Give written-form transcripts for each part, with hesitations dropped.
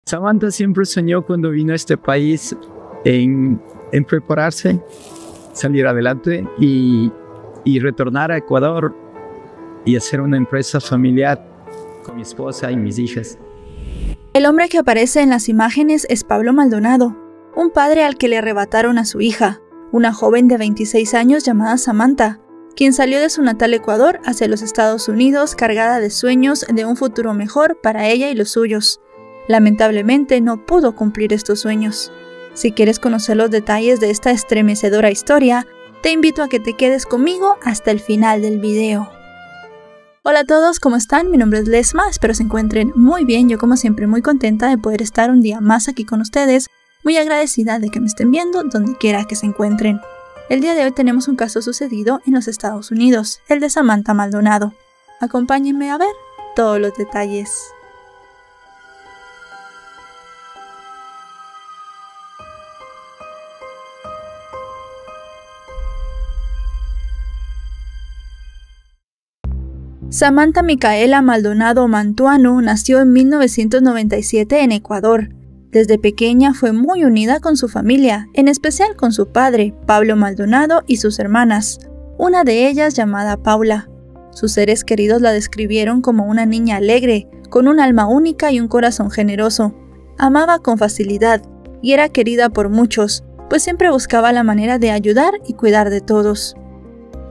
Samantha siempre soñó cuando vino a este país en prepararse, salir adelante y retornar a Ecuador y hacer una empresa familiar con mi esposa y mis hijas. El hombre que aparece en las imágenes es Pablo Maldonado, un padre al que le arrebataron a su hija, una joven de 26 años llamada Samantha, quien salió de su natal Ecuador hacia los Estados Unidos cargada de sueños de un futuro mejor para ella y los suyos. Lamentablemente no pudo cumplir estos sueños. Si quieres conocer los detalles de esta estremecedora historia, te invito a que te quedes conmigo hasta el final del video. Hola a todos, ¿cómo están? Mi nombre es Lesma, espero se encuentren muy bien. Yo como siempre muy contenta de poder estar un día más aquí con ustedes, muy agradecida de que me estén viendo donde quiera que se encuentren. El día de hoy tenemos un caso sucedido en los Estados Unidos, el de Samantha Maldonado. Acompáñenme a ver todos los detalles. Samantha Micaela Maldonado Mantuano nació en 1997 en Ecuador. Desde pequeña fue muy unida con su familia, en especial con su padre, Pablo Maldonado, y sus hermanas, una de ellas llamada Paula. Sus seres queridos la describieron como una niña alegre, con un alma única y un corazón generoso. Amaba con facilidad y era querida por muchos, pues siempre buscaba la manera de ayudar y cuidar de todos.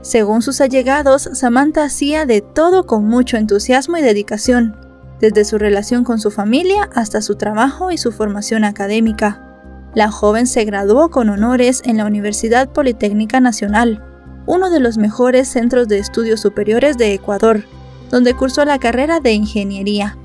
Según sus allegados, Samantha hacía de todo con mucho entusiasmo y dedicación, desde su relación con su familia hasta su trabajo y su formación académica. La joven se graduó con honores en la Universidad Politécnica Nacional, uno de los mejores centros de estudios superiores de Ecuador, donde cursó la carrera de ingeniería.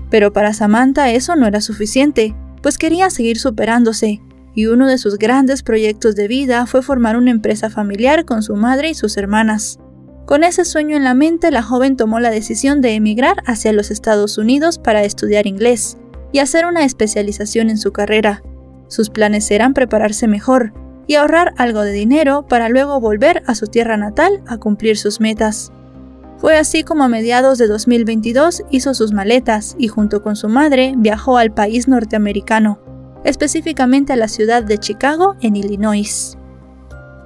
Pero para Samantha eso no era suficiente, pues quería seguir superándose, y uno de sus grandes proyectos de vida fue formar una empresa familiar con su madre y sus hermanas. Con ese sueño en la mente, la joven tomó la decisión de emigrar hacia los Estados Unidos para estudiar inglés y hacer una especialización en su carrera. Sus planes eran prepararse mejor y ahorrar algo de dinero para luego volver a su tierra natal a cumplir sus metas. Fue así como a mediados de 2022 hizo sus maletas y junto con su madre viajó al país norteamericano, específicamente a la ciudad de Chicago, en Illinois.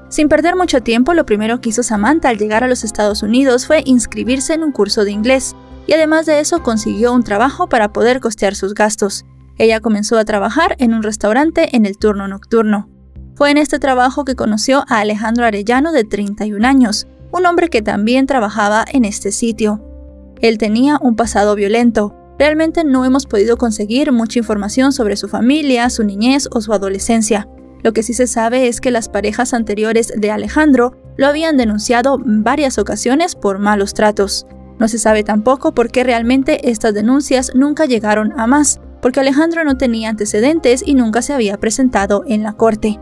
Sin perder mucho tiempo, lo primero que hizo Samantha al llegar a los Estados Unidos fue inscribirse en un curso de inglés, y además de eso consiguió un trabajo para poder costear sus gastos. Ella comenzó a trabajar en un restaurante en el turno nocturno. Fue en este trabajo que conoció a Alejandro Arellano, de 31 años, un hombre que también trabajaba en este sitio. Él tenía un pasado violento. Realmente no hemos podido conseguir mucha información sobre su familia, su niñez o su adolescencia. Lo que sí se sabe es que las parejas anteriores de Alejandro lo habían denunciado en varias ocasiones por malos tratos. No se sabe tampoco por qué realmente estas denuncias nunca llegaron a más, porque Alejandro no tenía antecedentes y nunca se había presentado en la corte.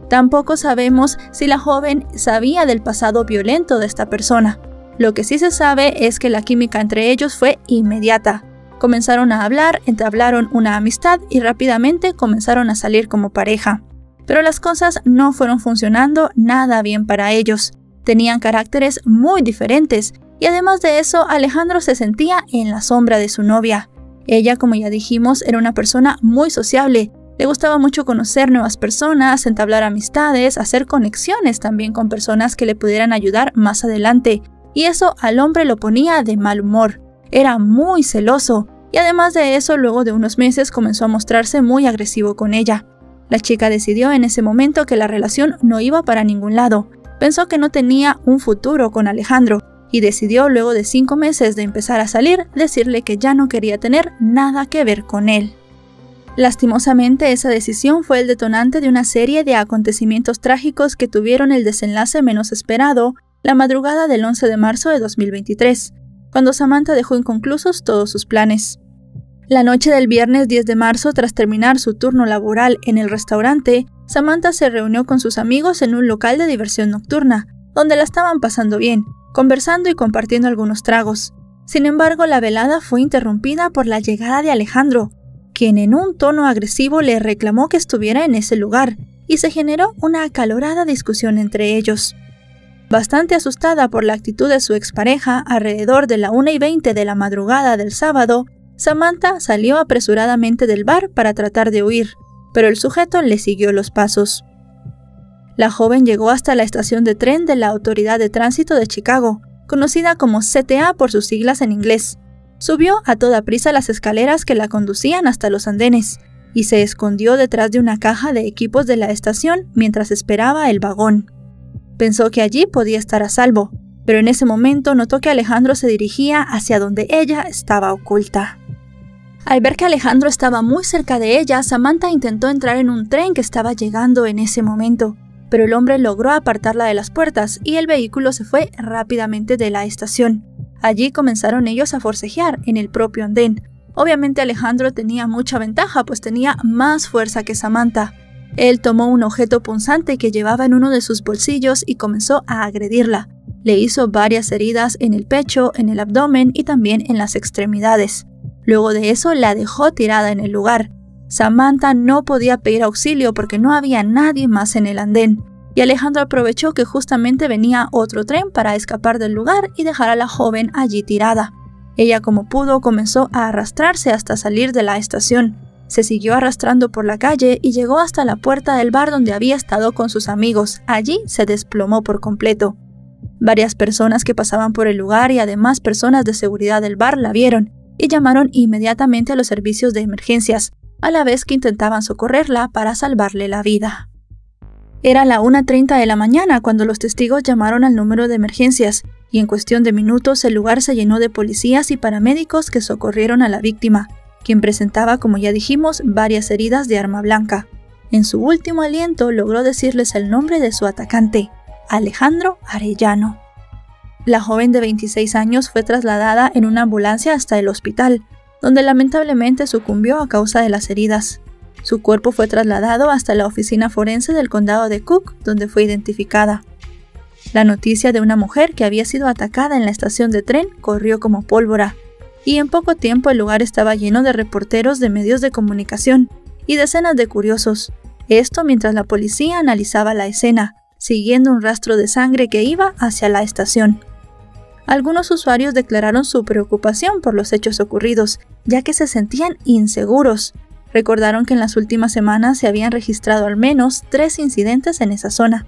Tampoco sabemos si la joven sabía del pasado violento de esta persona. Lo que sí se sabe es que la química entre ellos fue inmediata. Comenzaron a hablar, entablaron una amistad y rápidamente comenzaron a salir como pareja. Pero las cosas no fueron funcionando nada bien para ellos. Tenían caracteres muy diferentes y además de eso Alejandro se sentía en la sombra de su novia. Ella, como ya dijimos, era una persona muy sociable. Le gustaba mucho conocer nuevas personas, entablar amistades, hacer conexiones también con personas que le pudieran ayudar más adelante. Y eso al hombre lo ponía de mal humor. Era muy celoso y además de eso, luego de unos meses comenzó a mostrarse muy agresivo con ella. La chica decidió en ese momento que la relación no iba para ningún lado. Pensó que no tenía un futuro con Alejandro y decidió, luego de 5 meses de empezar a salir, decirle que ya no quería tener nada que ver con él. Lastimosamente, esa decisión fue el detonante de una serie de acontecimientos trágicos que tuvieron el desenlace menos esperado la madrugada del 11 de marzo de 2023, cuando Samantha dejó inconclusos todos sus planes. La noche del viernes 10 de marzo, tras terminar su turno laboral en el restaurante, Samantha se reunió con sus amigos en un local de diversión nocturna, donde la estaban pasando bien, conversando y compartiendo algunos tragos. Sin embargo, la velada fue interrumpida por la llegada de Alejandro, quien en un tono agresivo le reclamó que estuviera en ese lugar, y se generó una acalorada discusión entre ellos. Bastante asustada por la actitud de su expareja, alrededor de la 1:20 de la madrugada del sábado, Samantha salió apresuradamente del bar para tratar de huir, pero el sujeto le siguió los pasos. La joven llegó hasta la estación de tren de la Autoridad de Tránsito de Chicago, conocida como CTA por sus siglas en inglés. Subió a toda prisa las escaleras que la conducían hasta los andenes y se escondió detrás de una caja de equipos de la estación mientras esperaba el vagón. Pensó que allí podía estar a salvo, pero en ese momento notó que Alejandro se dirigía hacia donde ella estaba oculta. Al ver que Alejandro estaba muy cerca de ella, Samantha intentó entrar en un tren que estaba llegando en ese momento, pero el hombre logró apartarla de las puertas y el vehículo se fue rápidamente de la estación. Allí comenzaron ellos a forcejear en el propio andén. Obviamente Alejandro tenía mucha ventaja, pues tenía más fuerza que Samantha. Él tomó un objeto punzante que llevaba en uno de sus bolsillos y comenzó a agredirla. Le hizo varias heridas en el pecho, en el abdomen y también en las extremidades. Luego de eso la dejó tirada en el lugar. Samantha no podía pedir auxilio porque no había nadie más en el andén, y Alejandro aprovechó que justamente venía otro tren para escapar del lugar y dejar a la joven allí tirada. Ella, como pudo, comenzó a arrastrarse hasta salir de la estación. Se siguió arrastrando por la calle y llegó hasta la puerta del bar donde había estado con sus amigos. Allí se desplomó por completo. Varias personas que pasaban por el lugar y además personas de seguridad del bar la vieron y llamaron inmediatamente a los servicios de emergencias, a la vez que intentaban socorrerla para salvarle la vida. Era la 1:30 de la mañana cuando los testigos llamaron al número de emergencias y en cuestión de minutos el lugar se llenó de policías y paramédicos que socorrieron a la víctima, quien presentaba, como ya dijimos, varias heridas de arma blanca. En su último aliento logró decirles el nombre de su atacante, Alejandro Arellano. La joven de 26 años fue trasladada en una ambulancia hasta el hospital, donde lamentablemente sucumbió a causa de las heridas. Su cuerpo fue trasladado hasta la oficina forense del condado de Cook, donde fue identificada. La noticia de una mujer que había sido atacada en la estación de tren corrió como pólvora, y en poco tiempo el lugar estaba lleno de reporteros de medios de comunicación y decenas de curiosos. Esto mientras la policía analizaba la escena, siguiendo un rastro de sangre que iba hacia la estación. Algunos usuarios declararon su preocupación por los hechos ocurridos, ya que se sentían inseguros. Recordaron que en las últimas semanas se habían registrado al menos 3 incidentes en esa zona.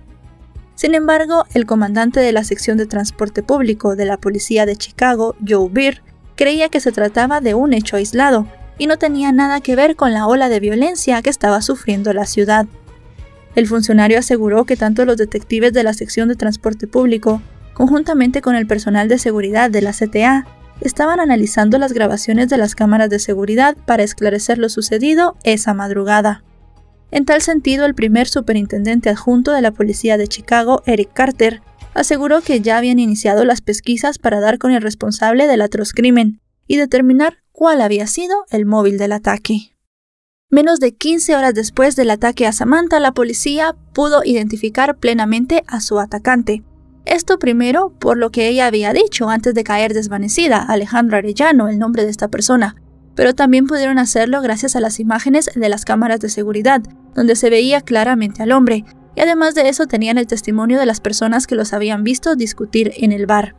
Sin embargo, el comandante de la sección de transporte público de la policía de Chicago, Joe Beer, creía que se trataba de un hecho aislado y no tenía nada que ver con la ola de violencia que estaba sufriendo la ciudad. El funcionario aseguró que tanto los detectives de la sección de transporte público, conjuntamente con el personal de seguridad de la CTA, estaban analizando las grabaciones de las cámaras de seguridad para esclarecer lo sucedido esa madrugada. En tal sentido, el primer superintendente adjunto de la policía de Chicago, Eric Carter, aseguró que ya habían iniciado las pesquisas para dar con el responsable del atroz crimen y determinar cuál había sido el móvil del ataque. Menos de 15 horas después del ataque a Samantha, la policía pudo identificar plenamente a su atacante. Esto primero por lo que ella había dicho antes de caer desvanecida, Alejandro Arellano, el nombre de esta persona, pero también pudieron hacerlo gracias a las imágenes de las cámaras de seguridad, donde se veía claramente al hombre, y además de eso tenían el testimonio de las personas que los habían visto discutir en el bar.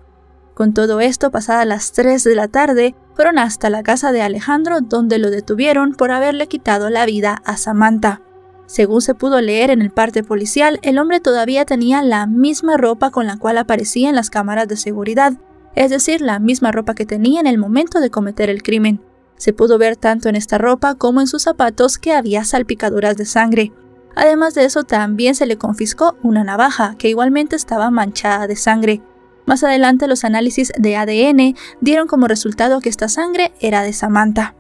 Con todo esto, pasadas las 3 de la tarde, fueron hasta la casa de Alejandro, donde lo detuvieron por haberle quitado la vida a Samantha. Según se pudo leer en el parte policial, el hombre todavía tenía la misma ropa con la cual aparecía en las cámaras de seguridad, es decir, la misma ropa que tenía en el momento de cometer el crimen. Se pudo ver tanto en esta ropa como en sus zapatos que había salpicaduras de sangre. Además de eso, también se le confiscó una navaja, que igualmente estaba manchada de sangre. Más adelante, los análisis de ADN dieron como resultado que esta sangre era de Samantha.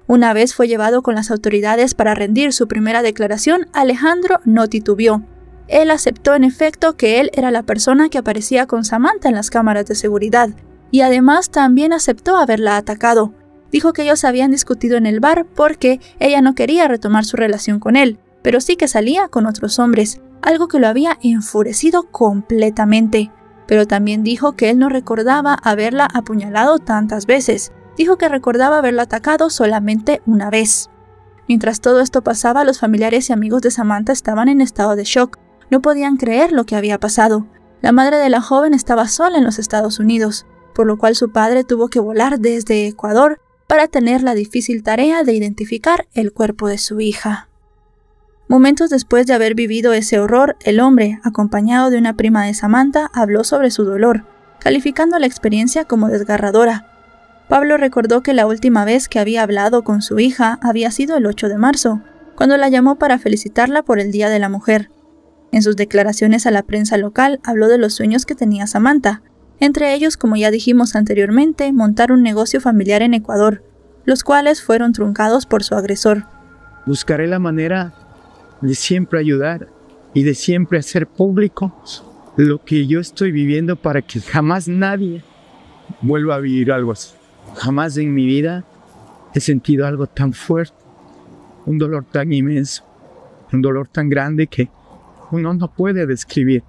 Una vez fue llevado con las autoridades para rendir su primera declaración, Alejandro no titubeó. Él aceptó en efecto que él era la persona que aparecía con Samantha en las cámaras de seguridad, y además también aceptó haberla atacado. Dijo que ellos habían discutido en el bar porque ella no quería retomar su relación con él, pero sí que salía con otros hombres, algo que lo había enfurecido completamente. Pero también dijo que él no recordaba haberla apuñalado tantas veces. Dijo que recordaba haberla atacado solamente una vez. Mientras todo esto pasaba, los familiares y amigos de Samantha estaban en estado de shock. No podían creer lo que había pasado. La madre de la joven estaba sola en los Estados Unidos, por lo cual su padre tuvo que volar desde Ecuador para tener la difícil tarea de identificar el cuerpo de su hija. Momentos después de haber vivido ese horror, el hombre, acompañado de una prima de Samantha, habló sobre su dolor, calificando la experiencia como desgarradora. Pablo recordó que la última vez que había hablado con su hija había sido el 8 de marzo, cuando la llamó para felicitarla por el Día de la Mujer. En sus declaraciones a la prensa local habló de los sueños que tenía Samantha, entre ellos, como ya dijimos anteriormente, montar un negocio familiar en Ecuador, los cuales fueron truncados por su agresor. Buscaré la manera de siempre ayudar y de siempre hacer público lo que yo estoy viviendo para que jamás nadie vuelva a vivir algo así. Jamás en mi vida he sentido algo tan fuerte, un dolor tan inmenso, un dolor tan grande que uno no puede describir.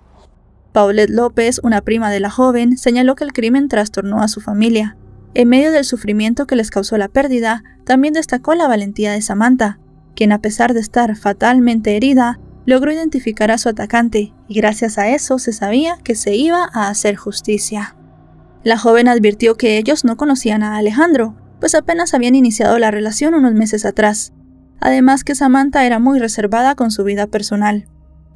Paulette López, una prima de la joven, señaló que el crimen trastornó a su familia. En medio del sufrimiento que les causó la pérdida, también destacó la valentía de Samantha, quien a pesar de estar fatalmente herida, logró identificar a su atacante y gracias a eso se sabía que se iba a hacer justicia. La joven advirtió que ellos no conocían a Alejandro, pues apenas habían iniciado la relación unos meses atrás. Además que Samantha era muy reservada con su vida personal.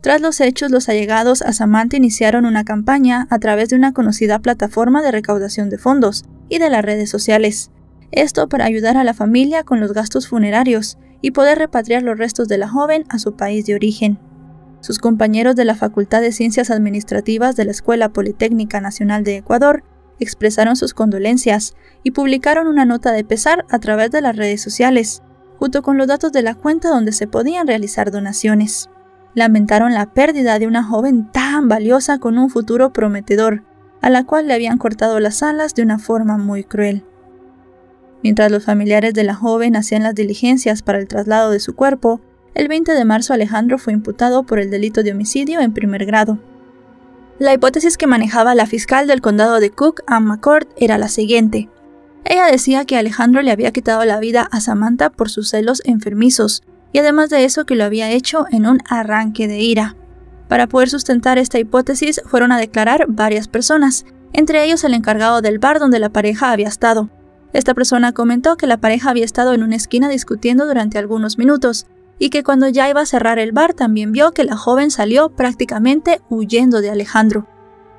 Tras los hechos, los allegados a Samantha iniciaron una campaña a través de una conocida plataforma de recaudación de fondos y de las redes sociales. Esto para ayudar a la familia con los gastos funerarios y poder repatriar los restos de la joven a su país de origen. Sus compañeros de la Facultad de Ciencias Administrativas de la Escuela Politécnica Nacional de Ecuador expresaron sus condolencias y publicaron una nota de pesar a través de las redes sociales, junto con los datos de la cuenta donde se podían realizar donaciones. Lamentaron la pérdida de una joven tan valiosa con un futuro prometedor, a la cual le habían cortado las alas de una forma muy cruel. Mientras los familiares de la joven hacían las diligencias para el traslado de su cuerpo, el 20 de marzo Alejandro fue imputado por el delito de homicidio en primer grado. La hipótesis que manejaba la fiscal del condado de Cook, Ann McCord, era la siguiente. Ella decía que Alejandro le había quitado la vida a Samantha por sus celos enfermizos, y además de eso que lo había hecho en un arranque de ira. Para poder sustentar esta hipótesis fueron a declarar varias personas, entre ellos el encargado del bar donde la pareja había estado. Esta persona comentó que la pareja había estado en una esquina discutiendo durante algunos minutos, y que cuando ya iba a cerrar el bar también vio que la joven salió prácticamente huyendo de Alejandro.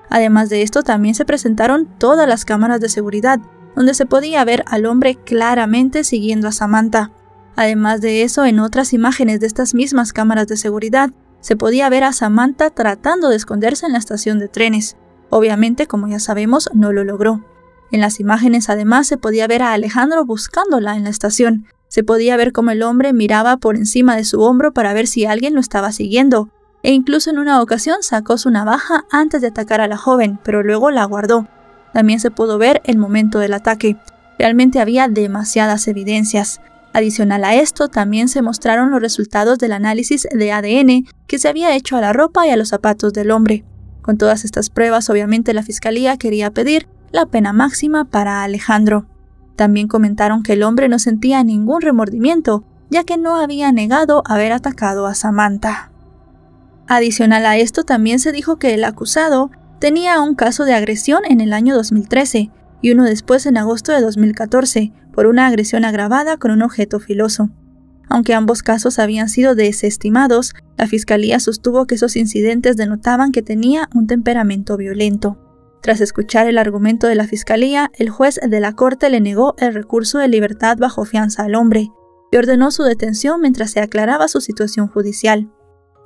Además de esto también se presentaron todas las cámaras de seguridad, donde se podía ver al hombre claramente siguiendo a Samantha. Además de eso, en otras imágenes de estas mismas cámaras de seguridad, se podía ver a Samantha tratando de esconderse en la estación de trenes. Obviamente, como ya sabemos, no lo logró. En las imágenes además se podía ver a Alejandro buscándola en la estación. Se podía ver cómo el hombre miraba por encima de su hombro para ver si alguien lo estaba siguiendo, e incluso en una ocasión sacó su navaja antes de atacar a la joven, pero luego la guardó. También se pudo ver el momento del ataque. Realmente había demasiadas evidencias. Adicional a esto, también se mostraron los resultados del análisis de ADN que se había hecho a la ropa y a los zapatos del hombre. Con todas estas pruebas, obviamente la fiscalía quería pedir la pena máxima para Alejandro. También comentaron que el hombre no sentía ningún remordimiento, ya que no había negado haber atacado a Samantha. Adicional a esto, también se dijo que el acusado tenía un caso de agresión en el año 2013 y uno después en agosto de 2014 por una agresión agravada con un objeto filoso. Aunque ambos casos habían sido desestimados, la fiscalía sostuvo que esos incidentes denotaban que tenía un temperamento violento. Tras escuchar el argumento de la fiscalía, el juez de la corte le negó el recurso de libertad bajo fianza al hombre y ordenó su detención mientras se aclaraba su situación judicial.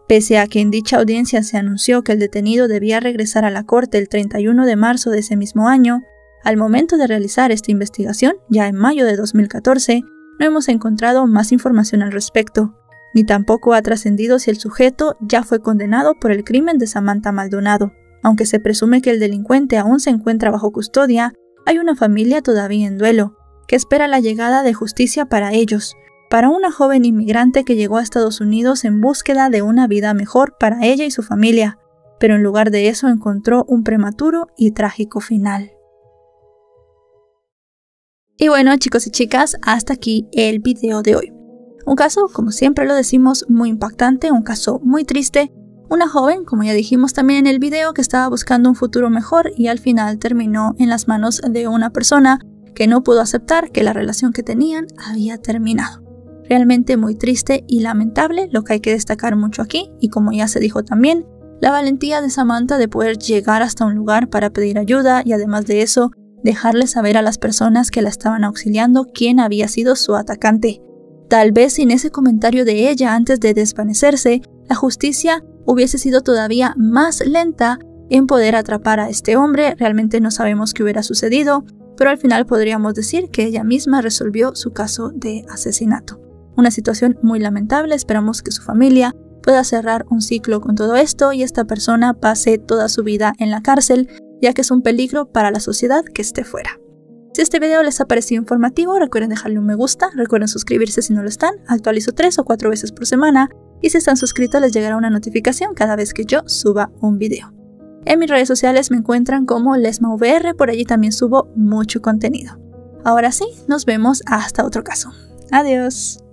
Pese a que en dicha audiencia se anunció que el detenido debía regresar a la corte el 31 de marzo de ese mismo año, al momento de realizar esta investigación, ya en mayo de 2014, no hemos encontrado más información al respecto, ni tampoco ha trascendido si el sujeto ya fue condenado por el crimen de Samantha Maldonado. Aunque se presume que el delincuente aún se encuentra bajo custodia, hay una familia todavía en duelo, que espera la llegada de justicia para ellos, para una joven inmigrante que llegó a Estados Unidos en búsqueda de una vida mejor para ella y su familia, pero en lugar de eso encontró un prematuro y trágico final. Y bueno, chicos y chicas, hasta aquí el video de hoy. Un caso, como siempre lo decimos, muy impactante, un caso muy triste. Una joven, como ya dijimos también en el video, que estaba buscando un futuro mejor y al final terminó en las manos de una persona que no pudo aceptar que la relación que tenían había terminado. Realmente muy triste y lamentable, lo que hay que destacar mucho aquí, y como ya se dijo también, la valentía de Samantha de poder llegar hasta un lugar para pedir ayuda y además de eso, dejarle saber a las personas que la estaban auxiliando quién había sido su atacante. Tal vez sin ese comentario de ella antes de desvanecerse, la justicia hubiese sido todavía más lenta en poder atrapar a este hombre. Realmente no sabemos qué hubiera sucedido, pero al final podríamos decir que ella misma resolvió su caso de asesinato. Una situación muy lamentable, esperamos que su familia pueda cerrar un ciclo con todo esto y esta persona pase toda su vida en la cárcel, ya que es un peligro para la sociedad que esté fuera. Si este video les ha parecido informativo, recuerden dejarle un me gusta, recuerden suscribirse si no lo están, actualizo 3 o 4 veces por semana y si están suscritos les llegará una notificación cada vez que yo suba un video. En mis redes sociales me encuentran como LesmaVR, por allí también subo mucho contenido. Ahora sí, nos vemos hasta otro caso. Adiós.